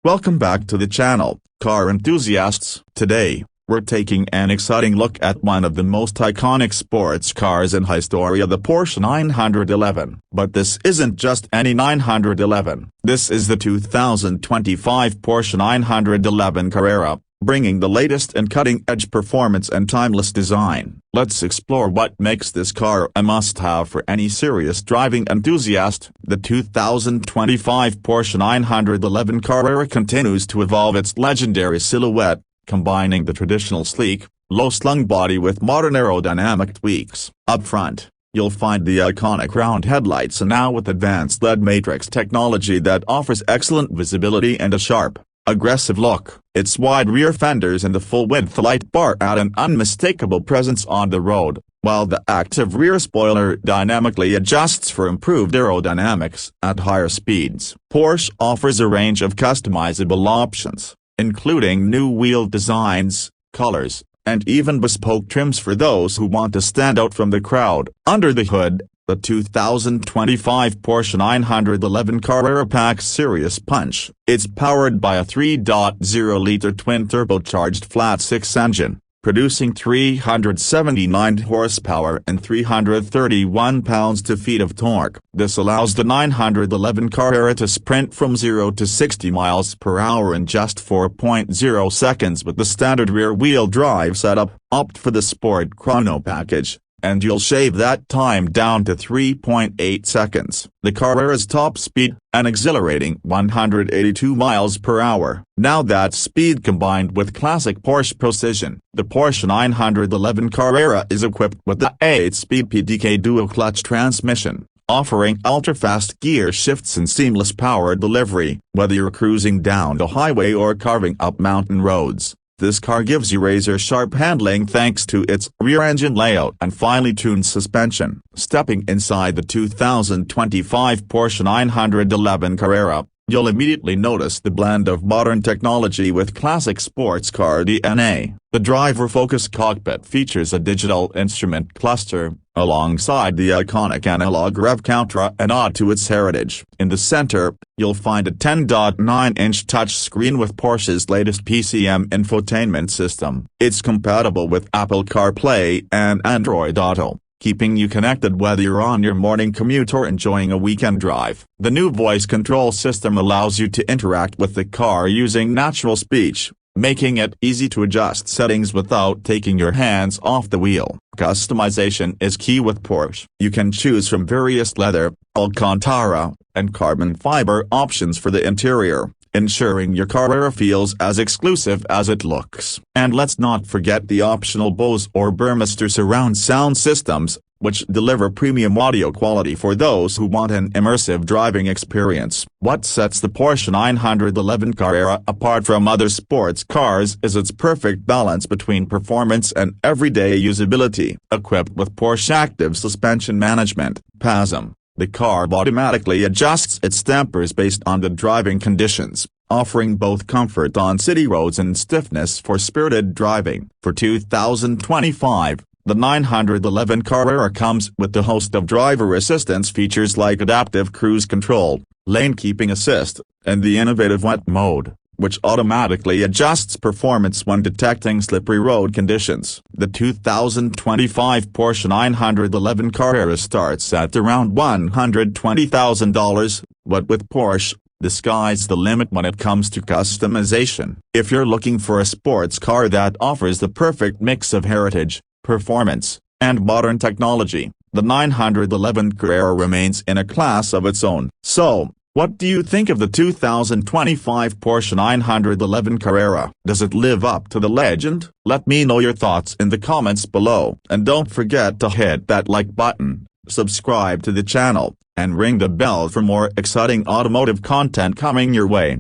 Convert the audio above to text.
Welcome back to the channel, car enthusiasts. Today, we're taking an exciting look at one of the most iconic sports cars in history, the Porsche 911. But this isn't just any 911. This is the 2025 Porsche 911 Carrera, bringing the latest in cutting-edge performance and timeless design. Let's explore what makes this car a must-have for any serious driving enthusiast. The 2025 Porsche 911 Carrera continues to evolve its legendary silhouette, combining the traditional sleek, low-slung body with modern aerodynamic tweaks. Up front, you'll find the iconic round headlights, and now with advanced LED matrix technology that offers excellent visibility and a sharp, aggressive look. Its wide rear fenders and the full-width light bar add an unmistakable presence on the road, while the active rear spoiler dynamically adjusts for improved aerodynamics at higher speeds. Porsche offers a range of customizable options, including new wheel designs, colors, and even bespoke trims for those who want to stand out from the crowd. Under the hood, the 2025 Porsche 911 Carrera packs serious punch. It's powered by a 3.0-liter twin-turbocharged flat-six engine, producing 379 horsepower and 331 pounds-feet of torque. This allows the 911 Carrera to sprint from 0 to 60 miles per hour in just 4.0 seconds with the standard rear-wheel drive setup. Opt for the Sport Chrono package, and you'll shave that time down to 3.8 seconds. The Carrera's top speed, an exhilarating 182 miles per hour. Now that's speed combined with classic Porsche precision. The Porsche 911 Carrera is equipped with the 8-speed PDK dual-clutch transmission, offering ultra-fast gear shifts and seamless power delivery. Whether you're cruising down the highway or carving up mountain roads, this car gives you razor-sharp handling thanks to its rear-engine layout and finely tuned suspension. Stepping inside the 2025 Porsche 911 Carrera, you'll immediately notice the blend of modern technology with classic sports car DNA. The driver-focused cockpit features a digital instrument cluster, alongside the iconic analog rev counter, an ode to its heritage. In the center, you'll find a 10.9-inch touchscreen with Porsche's latest PCM infotainment system. It's compatible with Apple CarPlay and Android Auto, keeping you connected whether you're on your morning commute or enjoying a weekend drive. The new voice control system allows you to interact with the car using natural speech, making it easy to adjust settings without taking your hands off the wheel. Customization is key with Porsche. You can choose from various leather, Alcantara, and carbon fiber options for the interior, ensuring your Carrera feels as exclusive as it looks. And let's not forget the optional Bose or Burmester surround sound systems, which deliver premium audio quality for those who want an immersive driving experience. What sets the Porsche 911 Carrera apart from other sports cars is its perfect balance between performance and everyday usability. Equipped with Porsche Active Suspension Management (PASM), the car automatically adjusts its dampers based on the driving conditions, offering both comfort on city roads and stiffness for spirited driving. For 2025, the 911 Carrera comes with a host of driver assistance features like adaptive cruise control, lane keeping assist, and the innovative wet mode, which automatically adjusts performance when detecting slippery road conditions. The 2025 Porsche 911 Carrera starts at around $120,000, but with Porsche, the sky's the limit when it comes to customization. If you're looking for a sports car that offers the perfect mix of heritage, performance, and modern technology, the 911 Carrera remains in a class of its own. So, what do you think of the 2025 Porsche 911 Carrera? Does it live up to the legend? Let me know your thoughts in the comments below. And don't forget to hit that like button, subscribe to the channel, and ring the bell for more exciting automotive content coming your way.